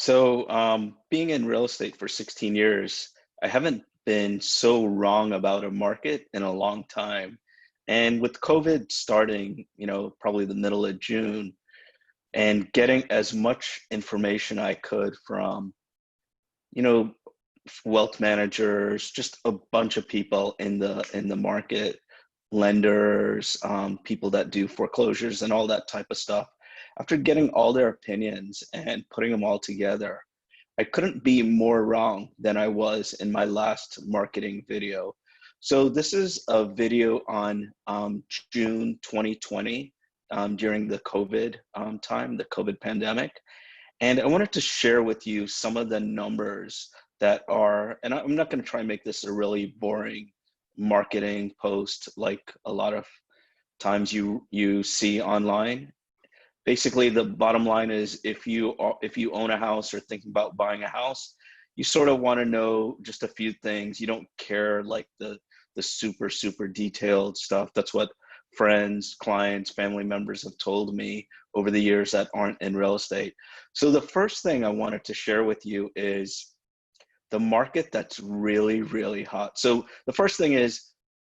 Being in real estate for 16 years, I haven't been so wrong about a market in a long time. And with COVID starting, probably the middle of June, and getting as much information I could from, you know, wealth managers, just a bunch of people in the market, lenders, people that do foreclosures and all that type of stuff. After getting all their opinions and putting them all together, I couldn't be more wrong than I was in my last marketing video. So this is a video on June 2020 during the COVID time, the COVID pandemic. And I wanted to share with you some of the numbers that are, and I'm not going to try and make this a really boring marketing post like a lot of times you see online. Basically, the bottom line is if you own a house or thinking about buying a house, you sort of want to know just a few things. You don't care like the super detailed stuff. That's what friends, clients, family members have told me over the years that aren't in real estate. So the first thing I wanted to share with you is the market that's really hot. So the first thing is,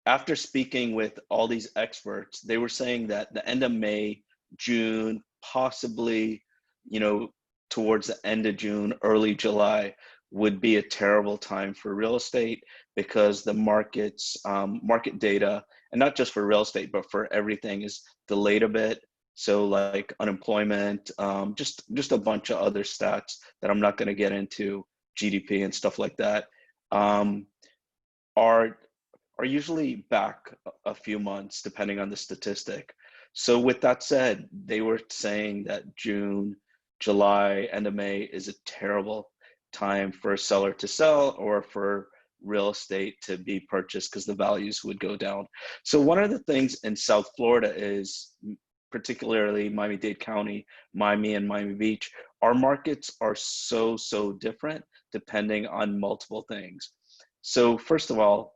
after speaking with all these experts, they were saying that the end of May, June, possibly, you know, towards the end of June, early July would be a terrible time for real estate because the market data, and not just for real estate, but for everything, is delayed a bit. So like unemployment, just a bunch of other stats that I'm not going to get into, GDP and stuff like that, are are usually back a few months depending on the statistic. So with that said, they were saying that June, July, end of May is a terrible time for a seller to sell or for real estate to be purchased because the values would go down. So one of the things in South Florida is, particularly Miami-Dade County, Miami and Miami Beach, our markets are so different depending on multiple things. So first of all,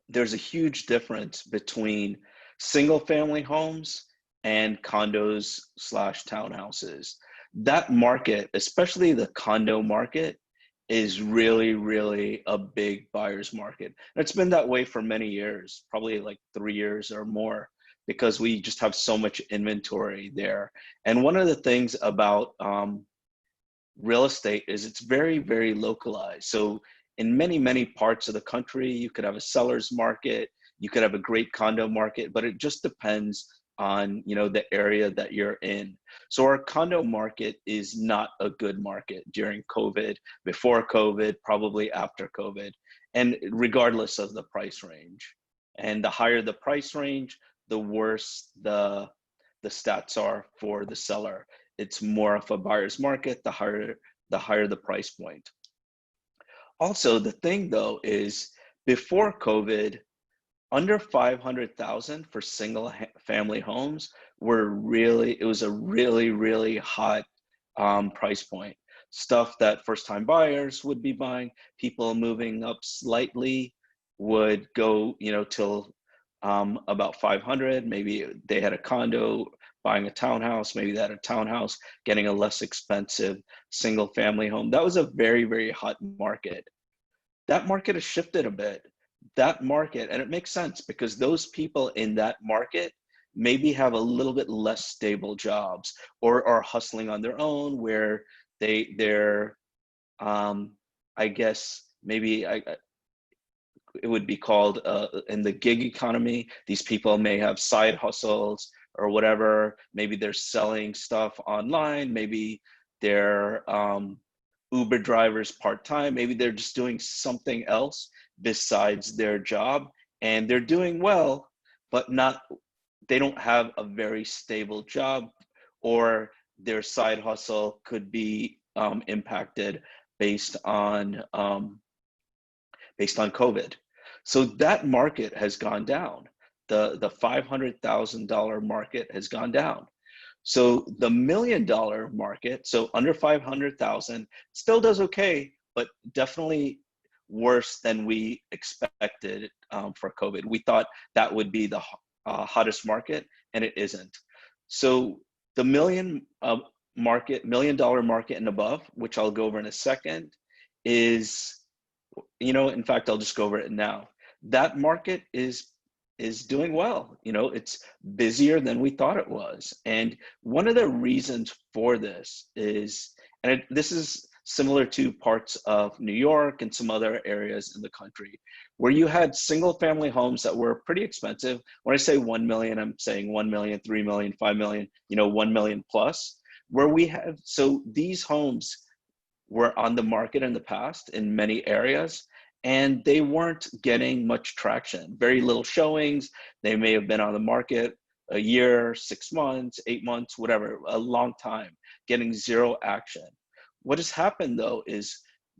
there's a huge difference between single family homes and condos slash townhouses. That market, especially the condo market, is really a big buyer's market. And it's been that way for many years, probably like 3 years or more, because we just have so much inventory there. And one of the things about real estate is it's very localized. So in many parts of the country, you could have a seller's market, you could have a great condo market, but it just depends on, the area that you're in. So our condo market is not a good market during COVID, before COVID, probably after COVID, and regardless of the price range. And the higher the price range, the worse the stats are for the seller. It's more of a buyer's market, the higher the price point. Also, the thing though is, before COVID, under 500,000 for single family homes it was a really hot price point. Stuff that first time buyers would be buying, people moving up slightly would go, till about 500. Maybe they had a condo buying a townhouse, maybe they had a townhouse getting a less expensive single family home. That was a very hot market. That market has shifted a bit. That market, and it makes sense because those people in that market maybe have a little bit less stable jobs or are hustling on their own, where they're I guess maybe it would be called, in the gig economy, these people may have side hustles or whatever. Maybe they're selling stuff online, maybe they're Uber drivers part-time, maybe they're just doing something else besides their job, and they're doing well, but they don't have a very stable job, or their side hustle could be impacted based on COVID. So that market has gone down. The $500,000 market has gone down. So the $1 million market, so under 500,000, still does okay, but definitely worse than we expected for COVID. We thought that would be the hottest market, and it isn't. So the market, $1 million market and above, which I'll go over in a second, is, in fact, I'll just go over it now. That market is doing well. It's busier than we thought it was. And one of the reasons for this is, and this is similar to parts of New York and some other areas in the country, where you had single family homes that were pretty expensive. When I say 1 million, I'm saying 1 million, 3 million, 5 million, 1 million plus, where so these homes were on the market in the past in many areas, and they weren't getting much traction, very little showings. They may have been on the market a year, 6 months, 8 months, whatever, a long time, getting zero action. What has happened though is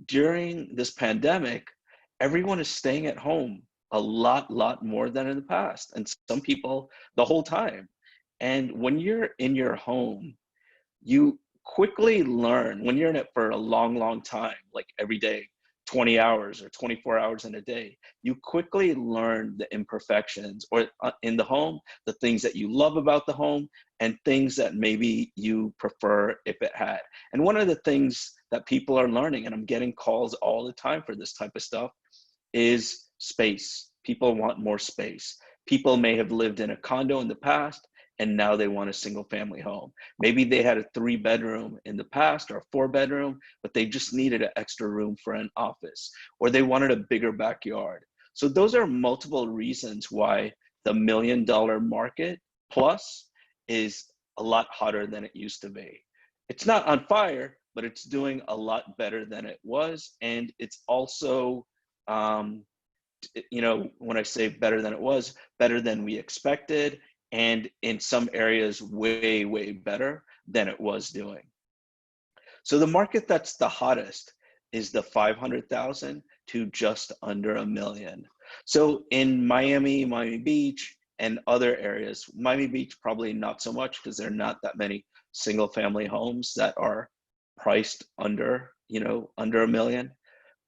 during this pandemic, everyone is staying at home a lot more than in the past, and some people the whole time. And when you're in your home, you quickly learn, when you're in it for a long time, like every day, 20 hours or 24 hours in a day, you quickly learn the imperfections or in the home, the things that you love about the home and things that maybe you prefer if it had. And one of the things that people are learning, and I'm getting calls all the time for this type of stuff, is space. People want more space. People may have lived in a condo in the past, and now they want a single family home. Maybe they had a 3-bedroom in the past or a 4-bedroom, but they just needed an extra room for an office, or they wanted a bigger backyard. So those are multiple reasons why the $1 million market plus is a lot hotter than it used to be. It's not on fire, but it's doing a lot better than it was. And it's also, when I say better than it was, better than we expected, and in some areas way better than it was doing. So the market that's the hottest is the 500,000 to just under $1 million. So in Miami Beach and other areas, Miami Beach probably not so much because there are not that many single family homes that are priced under $1 million.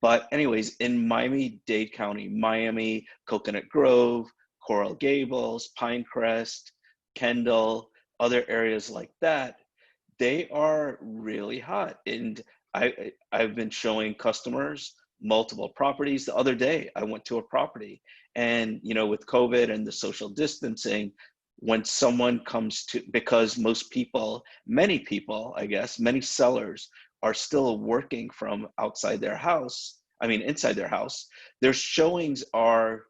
But anyways, in Miami-Dade County, Miami, Coconut Grove, Coral Gables, Pinecrest, Kendall, other areas like that, they are really hot. And I've been showing customers multiple properties. The other day, I went to a property, and with COVID and the social distancing, when someone comes to, because many people, I guess, many sellers are still working from inside their house, their showings are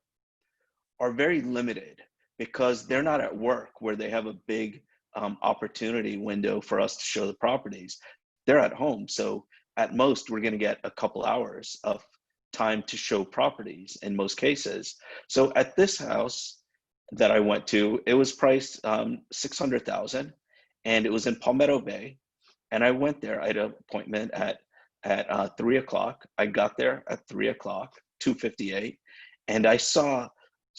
very limited because they're not at work where they have a big opportunity window for us to show the properties. They're at home. So at most, we're going to get a couple hours of time to show properties in most cases. So at this house that I went to, it was priced $600,000, and it was in Palmetto Bay. And I went there. I had an appointment at 3 o'clock. I got there at 3 o'clock, 2:58, and I saw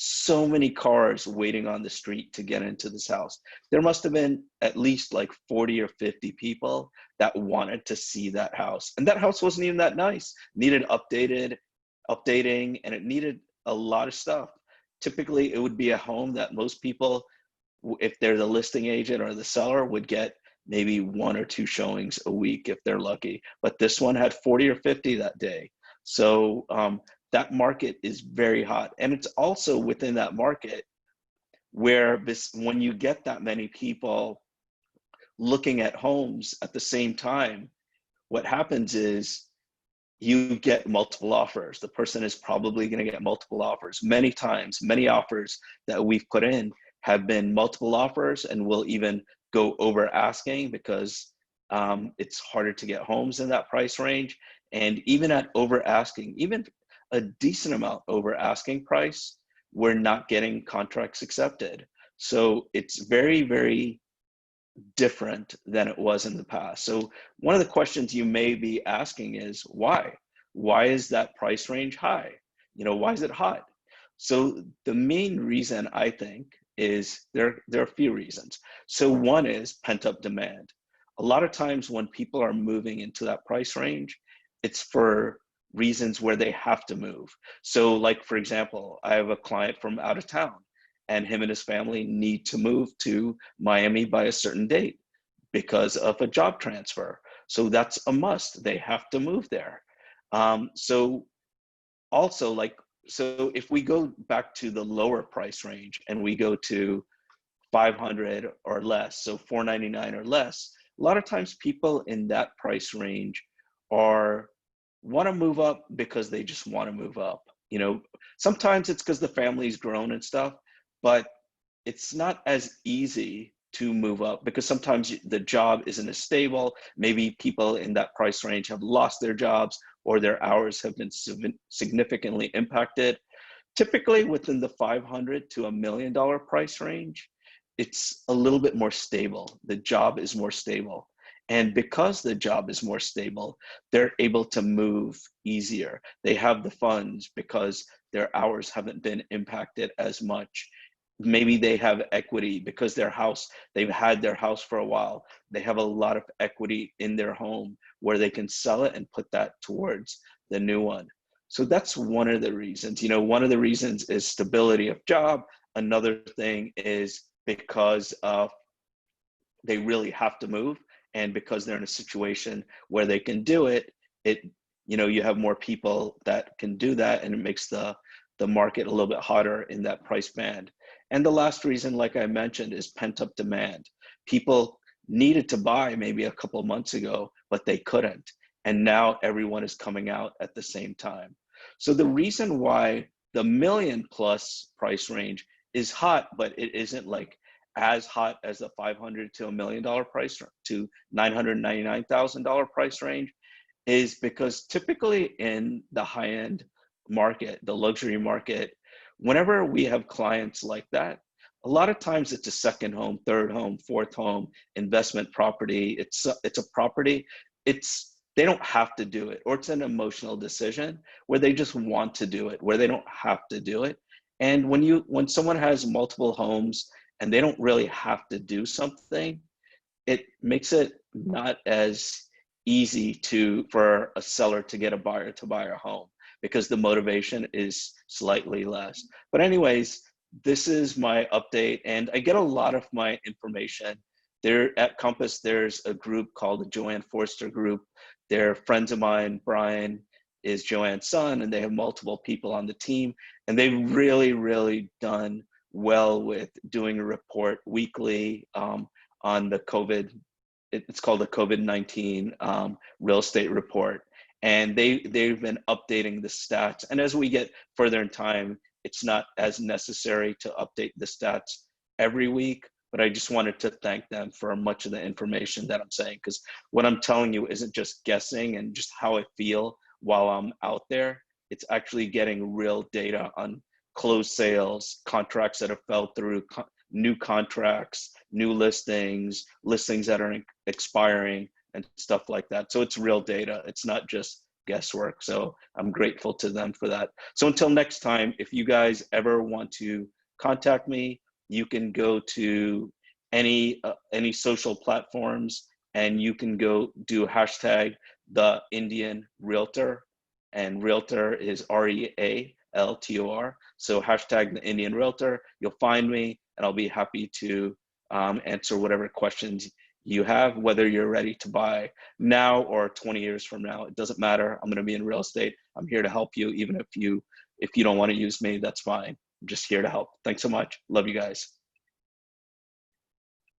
so many cars waiting on the street to get into this house. There must have been at least like 40 or 50 people that wanted to see that house. And that house wasn't even that nice. Needed updating, and it needed a lot of stuff. Typically, it would be a home that most people, if they're the listing agent or the seller, would get maybe 1 or 2 showings a week if they're lucky. But this one had 40 or 50 that day. So that market is very hot. And it's also within that market where when you get that many people looking at homes at the same time, what happens is you get multiple offers. The person is probably going to get multiple offers. Many times, many offers that we've put in have been multiple offers, and will even go over asking because it's harder to get homes in that price range. And even at over asking, even a decent amount over asking price, we're not getting contracts accepted. So it's very different than it was in the past. So one of the questions you may be asking is why? Why is that price range high? Why is it hot? So the main reason, I think, is there are a few reasons. So one is pent-up demand. A lot of times when people are moving into that price range, it's for reasons where they have to move. So like, for example, I have a client from out of town, and him and his family need to move to Miami by a certain date. because of a job transfer. So that's a must. They have to move there. So also like, so if we go back to the lower price range and we go to 500 or less, so 499 or less, a lot of times people in that price range are want to move up because they just want to move up. You know, sometimes it's because the family's grown and stuff, but it's not as easy to move up because sometimes the job isn't as stable. Maybe people in that price range have lost their jobs or their hours have been significantly impacted. Typically within the 500 to $1 million price range, it's a little bit more stable. The job is more stable. And because the job is more stable, they're able to move easier. They have the funds because their hours haven't been impacted as much. Maybe they have equity because they've had their house for a while. They have a lot of equity in their home where they can sell it and put that towards the new one. So that's one of the reasons. You know, one of the reasons is stability of job. Another thing is because they really have to move, and because they're in a situation where they can do it, you know, you have more people that can do that, and it makes the market a little bit hotter in that price band. And the last reason, like I mentioned, is pent up demand. People needed to buy maybe a couple months ago, but they couldn't. And now everyone is coming out at the same time. So the reason why the million plus price range is hot, but it isn't like as hot as the 500 to $1 million price to $999,000 price range, is because typically in the high end market, the luxury market, whenever we have clients like that, a lot of times it's a second home, third home, fourth home, investment property. It's a property. They don't have to do it, or it's an emotional decision where they just want to do it, where they don't have to do it. And when someone has multiple homes and they don't really have to do something, it makes it not as easy for a seller to get a buyer to buy a home because the motivation is slightly less. But anyways, this is my update, and I get a lot of my information there at Compass. There's a group called the Joanne Forster Group. They're friends of mine. Brian is Joanne's son, and they have multiple people on the team, and they've really, really done well with doing a report weekly on the COVID. It's called the COVID-19 real estate report. And they've been updating the stats. And as we get further in time, it's not as necessary to update the stats every week, but I just wanted to thank them for much of the information that I'm saying, because what I'm telling you isn't just guessing and just how I feel while I'm out there. It's actually getting real data on closed sales, contracts that have fell through, new contracts, new listings that are expiring, and stuff like that. So it's real data. It's not just guesswork. So I'm grateful to them for that. So until next time, if you guys ever want to contact me, you can go to any social platforms, and you can go do hashtag the Indian Realtor, and Realtor is REALTOR. So hashtag the Indian Realtor. You'll find me, and I'll be happy to answer whatever questions you have, whether you're ready to buy now or 20 years from now. It doesn't matter. I'm going to be in real estate. I'm here to help you. Even if you don't want to use me, that's fine. I'm just here to help. Thanks so much. Love you guys.